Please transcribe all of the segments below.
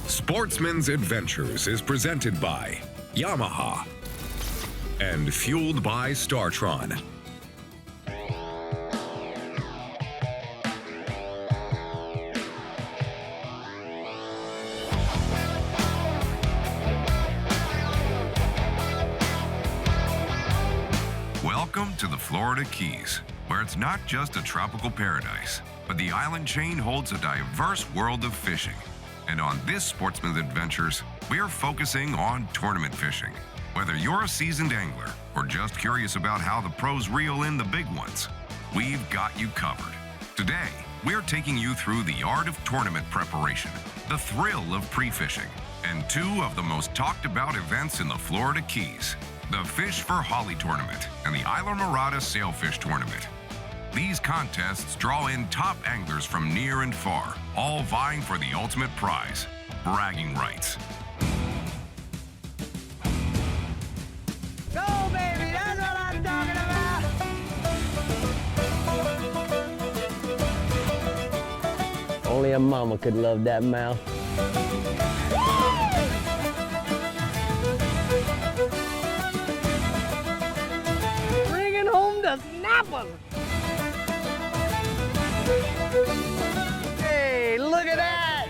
Sportsman's Adventures is presented by Yamaha and fueled by StarTron. Welcome to the Florida Keys, where it's not just a tropical paradise, but the island chain holds a diverse world of fishing. And on this Sportsman's Adventures, we're focusing on tournament fishing. Whether you're a seasoned angler or just curious about how the pros reel in the big ones, we've got you covered. Today, we're taking you through the art of tournament preparation, the thrill of pre-fishing, and two of the most talked about events in the Florida Keys, the Fish for Holly Tournament and the Islamorada Sailfish Tournament. These contests draw in top anglers from near and far, all vying for the ultimate prize, bragging rights. Go, baby! That's what I'm talking about! Only a mama could love that mouth. Bringing home the snapper! Hey, look at that!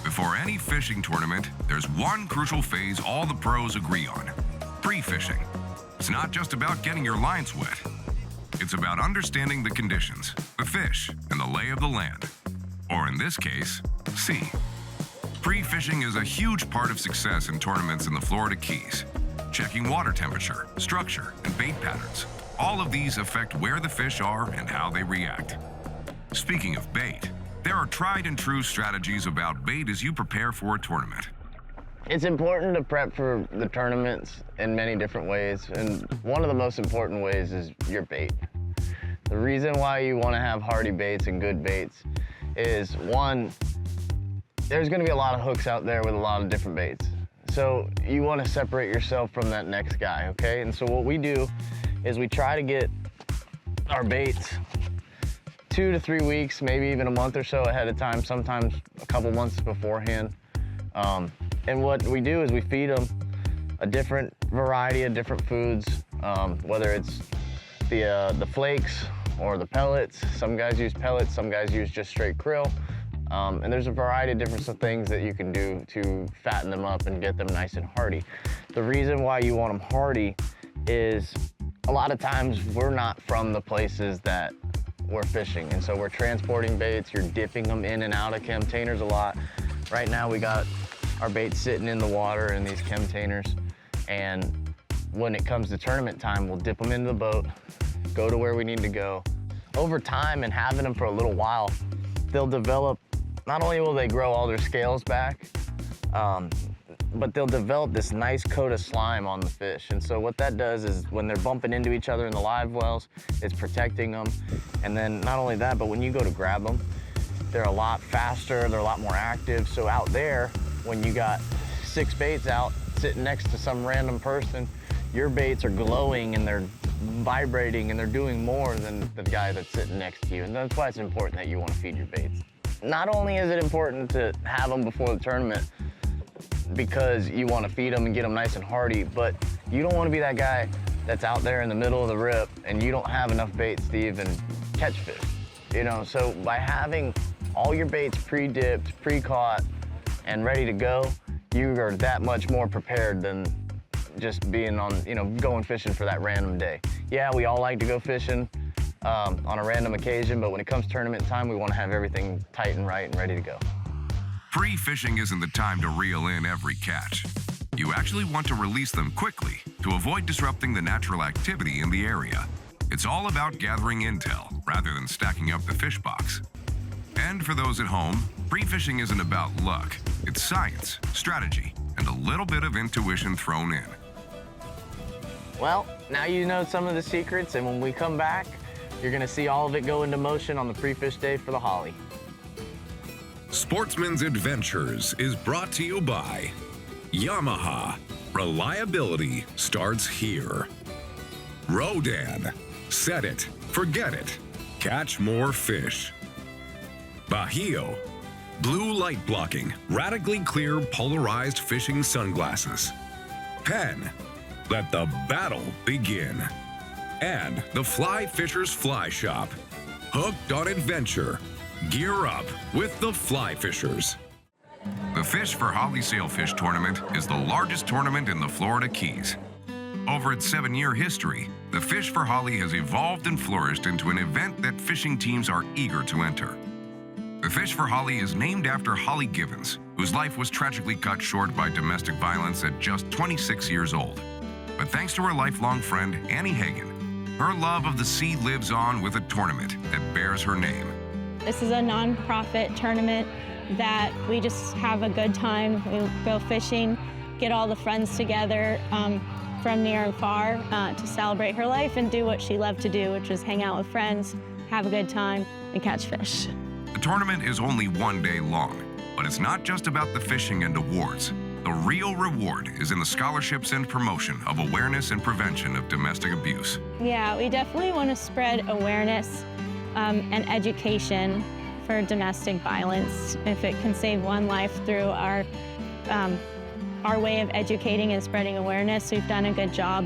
Before any fishing tournament, there's one crucial phase all the pros agree on: pre-fishing. It's not just about getting your lines wet. It's about understanding the conditions, the fish, and the lay of the land. Or in this case, sea. Pre-fishing is a huge part of success in tournaments in the Florida Keys. Checking water temperature, structure, and bait patterns. All of these affect where the fish are and how they react. Speaking of bait, there are tried and true strategies about bait as you prepare for a tournament. It's important to prep for the tournaments in many different ways, and one of the most important ways is your bait. The reason why you want to have hardy baits and good baits is, one, there's going to be a lot of hooks out there with a lot of different baits. So you want to separate yourself from that next guy, okay? And so what we do is we try to get our baits 2 to 3 weeks, maybe even a month or so ahead of time, sometimes a couple months beforehand. And what we do is we feed them a different variety of different foods, whether it's the flakes or the pellets. Some guys use pellets, some guys use just straight krill. And there's a variety of different things that you can do to fatten them up and get them nice and hardy. The reason why you want them hardy is a lot of times we're not from the places that we're fishing, and so we're transporting baits. You're dipping them in and out of containers a lot. Right now we got our baits sitting in the water in these containers, and when it comes to tournament time, we'll dip them into the boat, go to where we need to go. Over time and having them for a little while, they'll develop, not only will they grow all their scales back, but they'll develop this nice coat of slime on the fish. And so what that does is when they're bumping into each other in the live wells, it's protecting them. And then not only that, but when you go to grab them, they're a lot faster, they're a lot more active. So out there, when you got 6 baits out sitting next to some random person, your baits are glowing and they're vibrating and they're doing more than the guy that's sitting next to you. And that's why it's important that you want to feed your baits. Not only is it important to have them before the tournament, because you want to feed them and get them nice and hardy, but you don't want to be that guy that's out there in the middle of the rip and you don't have enough baits to even catch fish, you know? So by having all your baits pre-dipped, pre-caught, and ready to go, you are that much more prepared than just being on, going fishing for that random day. Yeah, we all like to go fishing on a random occasion, but when it comes tournament time, we want to have everything tight and right and ready to go. Pre-fishing isn't the time to reel in every catch. You actually want to release them quickly to avoid disrupting the natural activity in the area. It's all about gathering intel rather than stacking up the fish box. And for those at home, pre-fishing isn't about luck. It's science, strategy, and a little bit of intuition thrown in. Well, now you know some of the secrets, and when we come back, you're gonna see all of it go into motion on the pre-fish day for the Holly. Sportsman's Adventures is brought to you by Yamaha. Reliability starts here. Rodan. Set it. Forget it. Catch more fish. Bajío, blue light blocking, radically clear polarized fishing sunglasses. Penn, let the battle begin. And the Fly Fisher's Fly Shop, hooked on adventure. Gear up with the Fly Fishers. The Fish for Holly Sailfish Tournament is the largest tournament in the Florida Keys. Over its 7-year history, the Fish for Holly has evolved and flourished into an event that fishing teams are eager to enter. The Fish for Holly is named after Holly Givens, whose life was tragically cut short by domestic violence at just 26 years old. But thanks to her lifelong friend, Annie Hagen, her love of the sea lives on with a tournament that bears her name. This is a non-profit tournament that we just have a good time. We go fishing, get all the friends together from near and far to celebrate her life and do what she loved to do, which is hang out with friends, have a good time, and catch fish. The tournament is only 1 day long, but it's not just about the fishing and awards. The real reward is in the scholarships and promotion of awareness and prevention of domestic abuse. Yeah, we definitely want to spread awareness and education for domestic violence. If it can save one life through our way of educating and spreading awareness, we've done a good job.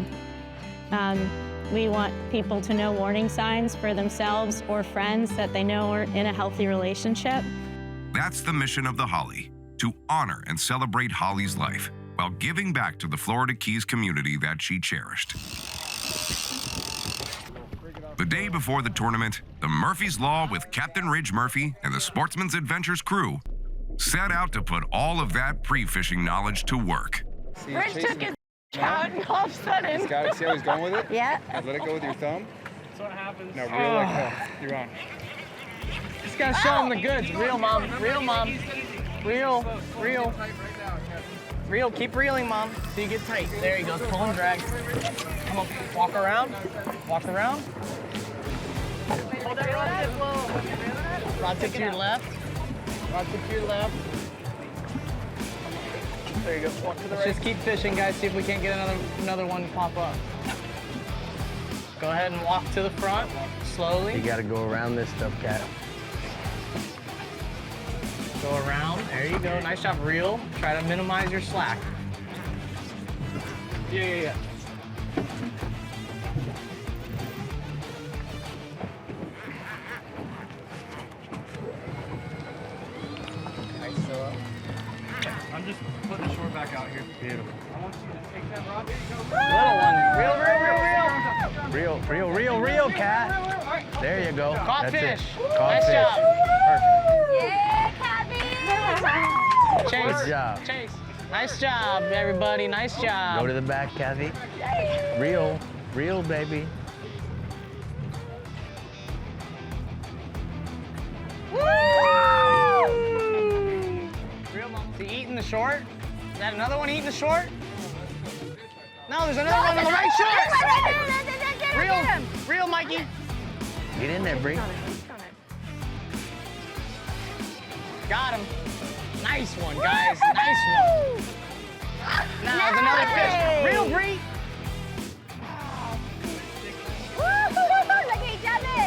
We want people to know warning signs for themselves or friends that they know are in a healthy relationship. That's the mission of the Holly, to honor and celebrate Holly's life while giving back to the Florida Keys community that she cherished. The day before the tournament, the Murphy's Law with Captain Ridge Murphy and the Sportsman's Adventures crew set out to put all of that pre-fishing knowledge to work. Rich took his out and all of a sudden. See how he's going with it? Yeah. Let it go with your thumb. That's what happens. No, reel like that. You're on. Just gotta show him the goods. Reel, mom. Reel, mom. Reel. Reel. Reel. Keep reeling, mom. So you get tight. There he goes. Pull and drag. Come on. Walk around. Walk around. Hold that rod tip low. Rod tip to your left. Rod tip to your left. There you go. Walk to the right. Let's just keep fishing, guys. See if we can't get another one to pop up. Go ahead and walk to the front, slowly. You gotta go around this stuff, Cat. Go around. There you go. Nice job. Reel. Try to minimize your slack. Yeah. Nice fill up. I'm just putting the shore back out here. Beautiful. I want you to take that rod. Little one. Reel, Cat. There you go. Caught That's it. fish. Caught Nice fish. job. Yeah, Cabby. Chase. Good job. Chase. Nice job, everybody. Nice job. Go to the back, Kathy. Reel, baby. Real mom. Is he eating the short? Is that another one eating the short? No, there's another one on the right short. Reel, Mikey. Get in there, Bree. Got him. Nice one, guys. Nice one. Now there's another fish. Reel, Bree. Look at each other.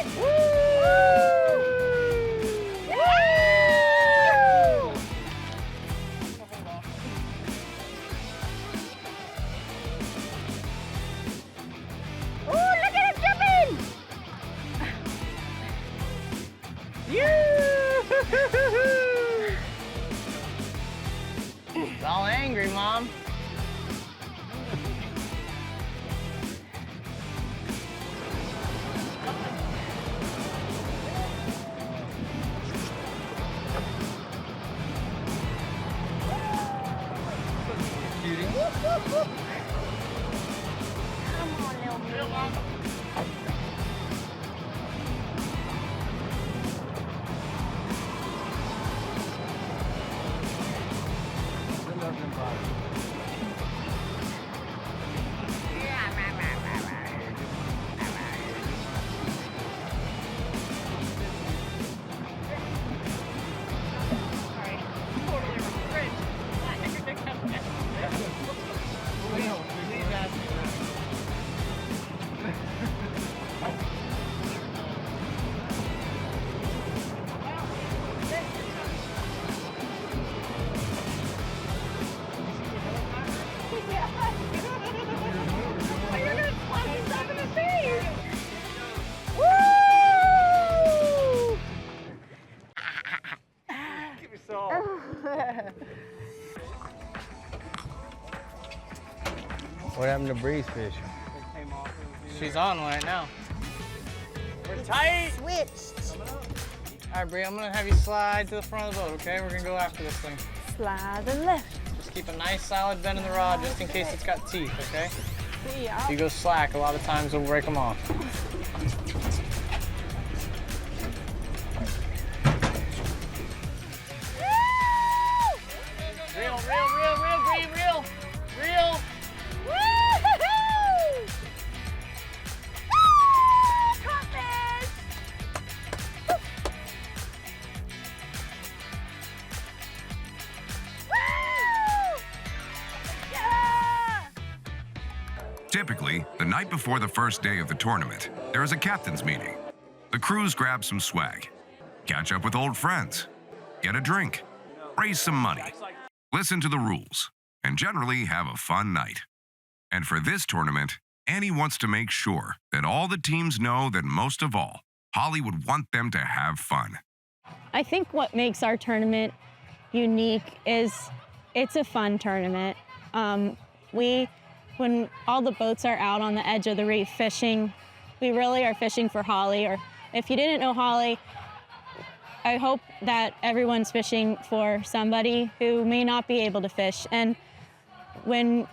Ooh, look at him jumping. It's all angry, Mom. Come on, little man. What happened to Breeze Fish? She's on right now. We're tight. Switched. All right, Bree, I'm gonna have you slide to the front of the boat, okay? We're gonna go after this thing. Slide and left. Just keep a nice solid bend in the rod just in case it's got teeth, okay? Yeah. If you go slack, a lot of times it'll break them off. Reel, Bree, reel. Woo-hoo-hoo! Woo! Crawfish! Woo! Yeah! Typically, the night before the first day of the tournament, there is a captain's meeting. The crews grab some swag, catch up with old friends, get a drink, raise some money, listen to the rules, and generally have a fun night. And for this tournament, Annie wants to make sure that all the teams know that most of all, Holly would want them to have fun. I think what makes our tournament unique is it's a fun tournament. When all the boats are out on the edge of the reef fishing, we really are fishing for Holly. Or if you didn't know Holly, I hope that everyone's fishing for somebody who may not be able to fish. And when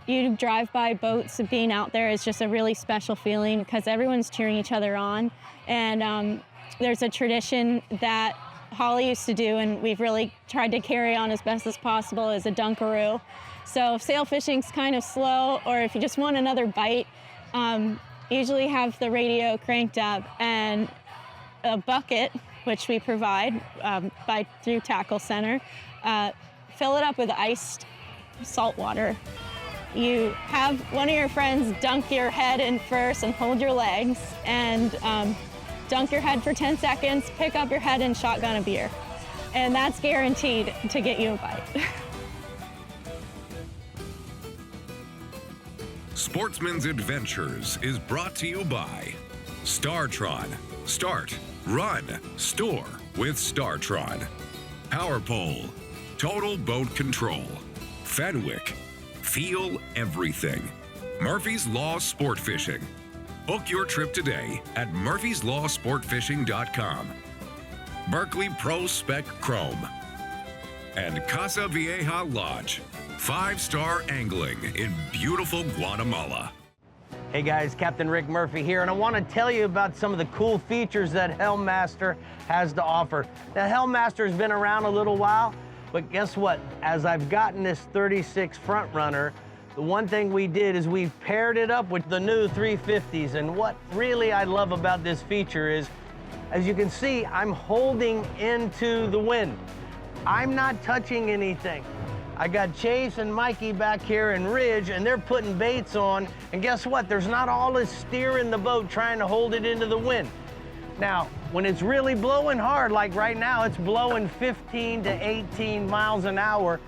you drive by boats, being out there is just a really special feeling because everyone's cheering each other on. And there's a tradition that Holly used to do, and we've really tried to carry on as best as possible, is a dunkaroo. So if sail fishing's kind of slow, or if you just want another bite, usually have the radio cranked up and a bucket, which we provide through Tackle Center. Fill it up with iced salt water. You have one of your friends dunk your head in first and hold your legs, and dunk your head for 10 seconds, pick up your head and shotgun a beer. And that's guaranteed to get you a bite. Sportsman's Adventures is brought to you by Startron. Start, run, store with Startron. Power Pole, Total Boat Control. Fenwick, feel everything. Murphy's Law Sport Fishing. Book your trip today at murphyslawsportfishing.com. Berkeley Pro Spec Chrome. And Casa Vieja Lodge. 5-star angling in beautiful Guatemala. Hey guys, Captain Rick Murphy here, and I want to tell you about some of the cool features that Helmmaster has to offer. Now, Helmmaster's been around a little while, but guess what? As I've gotten this 36 Front Runner, the one thing we did is we paired it up with the new 350s, and what really I love about this feature is, as you can see, I'm holding into the wind. I'm not touching anything. I got Chase and Mikey back here and Ridge, and they're putting baits on, and guess what? There's not all this steer in the boat trying to hold it into the wind. Now, when it's really blowing hard, like right now, it's blowing 15 to 18 miles an hour,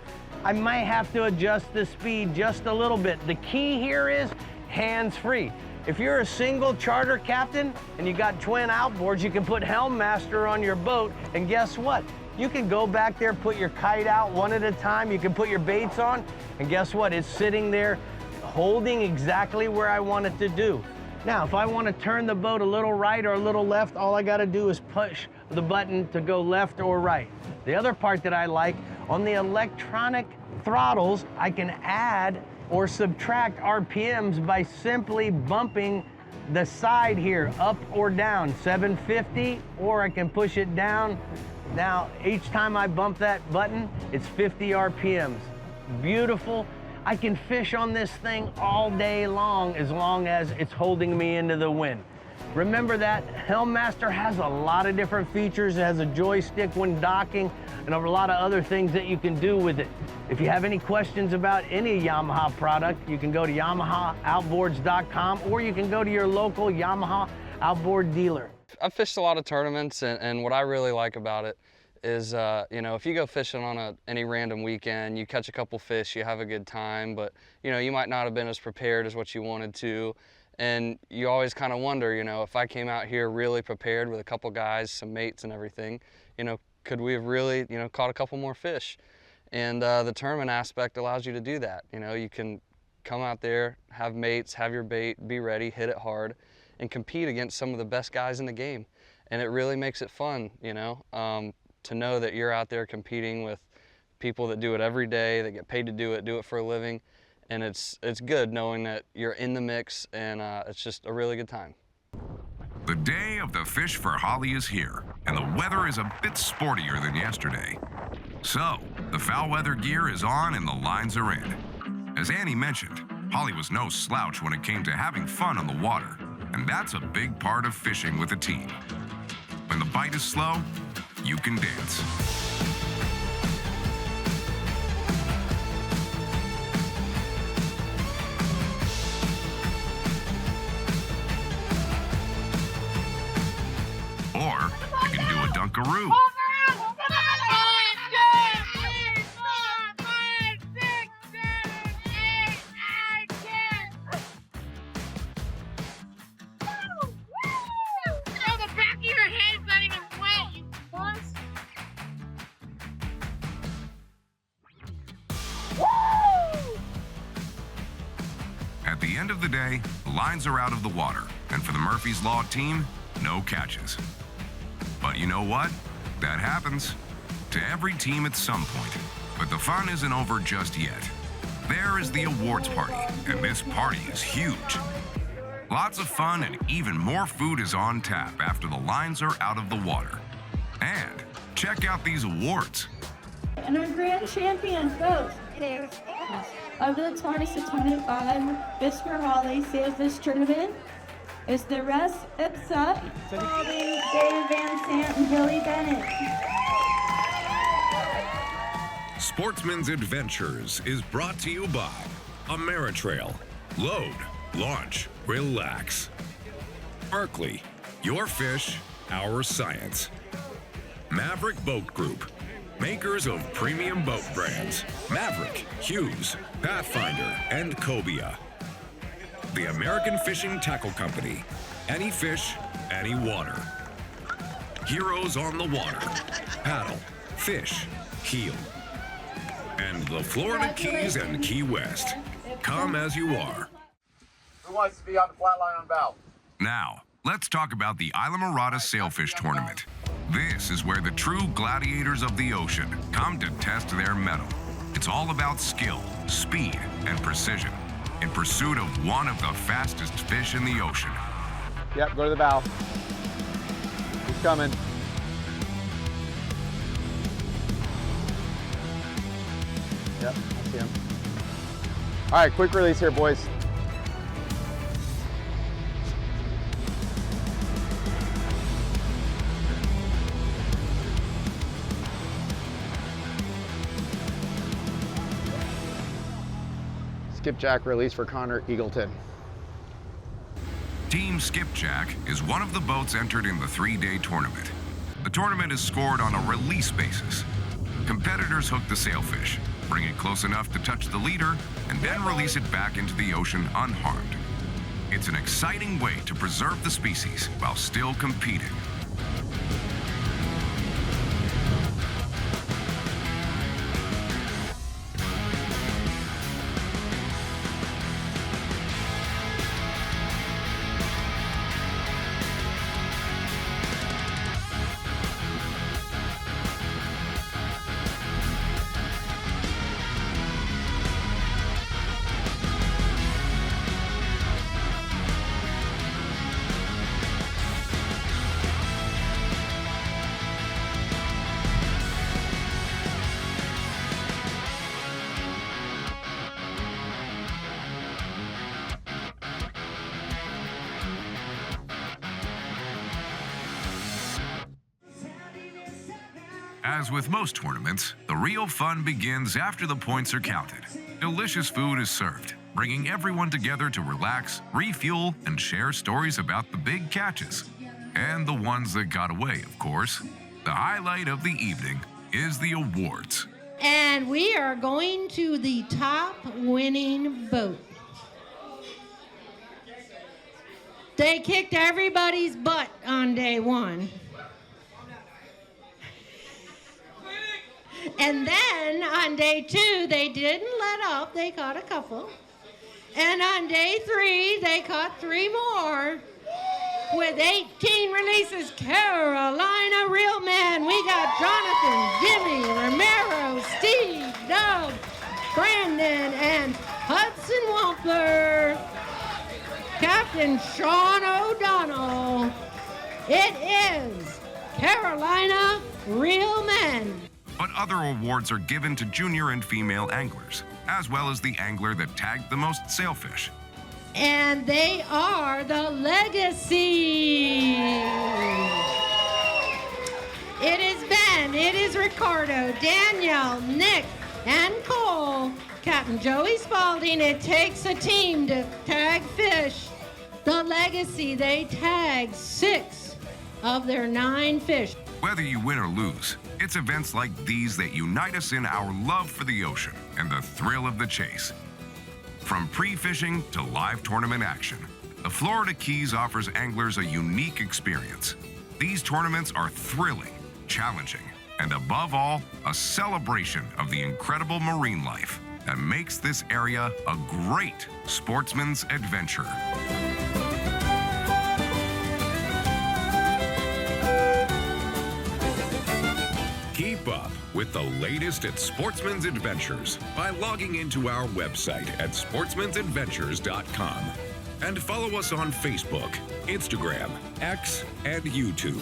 I might have to adjust the speed just a little bit. The key here is hands-free. If you're a single charter captain and you got twin outboards, you can put Helmmaster on your boat, and guess what? You can go back there, put your kite out one at a time, you can put your baits on, and guess what? It's sitting there holding exactly where I want it to do. Now, if I want to turn the boat a little right or a little left, all I got to do is push the button to go left or right. The other part that I like, on the electronic throttles, I can add or subtract RPMs by simply bumping the side here, up or down, 750, or I can push it down. Now, each time I bump that button, it's 50 RPMs. Beautiful. I can fish on this thing all day long as it's holding me into the wind. Remember that Helmmaster has a lot of different features. It has a joystick when docking and a lot of other things that you can do with it. If you have any questions about any Yamaha product, you can go to YamahaOutboards.com or you can go to your local Yamaha outboard dealer. I've fished a lot of tournaments, and what I really like about it is, you know, if you go fishing on any random weekend, you catch a couple fish, you have a good time, but, you know, you might not have been as prepared as what you wanted to, and you always kind of wonder, you know, if I came out here really prepared with a couple guys, some mates and everything, you know, could we have really, you know, caught a couple more fish? And the tournament aspect allows you to do that. You know, you can come out there, have mates, have your bait, be ready, hit it hard, and compete against some of the best guys in the game. And it really makes it fun, you know, to know that you're out there competing with people that do it every day, that get paid to do it for a living. And it's good knowing that you're in the mix, and it's just a really good time. The day of the Fish for Holly is here, and the weather is a bit sportier than yesterday. So, the foul weather gear is on and the lines are in. As Annie mentioned, Holly was no slouch when it came to having fun on the water, and that's a big part of fishing with a team. When the bite is slow, you can dance. Or you can do a dunkaroo. At the end of the day, the lines are out of the water, and for the Murphy's Law team, no catches. But you know what? That happens to every team at some point. But the fun isn't over just yet. There is the awards party, and this party is huge. Lots of fun and even more food is on tap after the lines are out of the water. And check out these awards. And our grand champion goes of the 2025 Fish for Holly Sailfish Tournament is the Russ Ipsa, Bobby, Dave Van Sant, and Billy Bennett. Sportsman's Adventures is brought to you by Ameritrail. Load, launch, relax. Berkeley, your fish, our science. Maverick Boat Group, makers of premium boat brands, Maverick, Hughes, Pathfinder, and Cobia. The American Fishing Tackle Company, any fish, any water. Heroes on the water, paddle, fish, heel. And the Florida Keys and Key West, come as you are. Who wants to be on the flat line on bow? Now, let's talk about the Islamorada Sailfish Tournament. This is where the true gladiators of the ocean come to test their mettle. It's all about skill, speed, and precision in pursuit of one of the fastest fish in the ocean. Yep, go to the bow. He's coming. Yep, I see him. All right, quick release here, boys. Skipjack release for Connor Eagleton. Team Skipjack is one of the boats entered in the 3-day tournament. The tournament is scored on a release basis. Competitors hook the sailfish, bring it close enough to touch the leader, and then release it back into the ocean unharmed. It's an exciting way to preserve the species while still competing. As with most tournaments, the real fun begins after the points are counted. Delicious food is served, bringing everyone together to relax, refuel, and share stories about the big catches. And the ones that got away, of course. The highlight of the evening is the awards. And we are going to the top winning boat. They kicked everybody's butt on day one. And then on day two, they didn't let up. They caught a couple. And on day 3, they caught 3 more. With 18 releases, Carolina Real Men. We got Jonathan, Jimmy, Romero, Steve, Doug, Brandon, and Hudson Wampler. Captain Sean O'Donnell. It is Carolina Real Men. But other awards are given to junior and female anglers, as well as the angler that tagged the most sailfish. And they are the Legacy. It is Ben, it is Ricardo, Danielle, Nick, and Cole. Captain Joey Spalding, it takes a team to tag fish. The Legacy, they tag 6 of their 9 fish. Whether you win or lose, it's events like these that unite us in our love for the ocean and the thrill of the chase. From pre-fishing to live tournament action, the Florida Keys offers anglers a unique experience. These tournaments are thrilling, challenging, and above all, a celebration of the incredible marine life that makes this area a great sportsman's adventure. Keep up with the latest at Sportsman's Adventures by logging into our website at sportsmansadventures.com and follow us on Facebook, Instagram, X, and YouTube.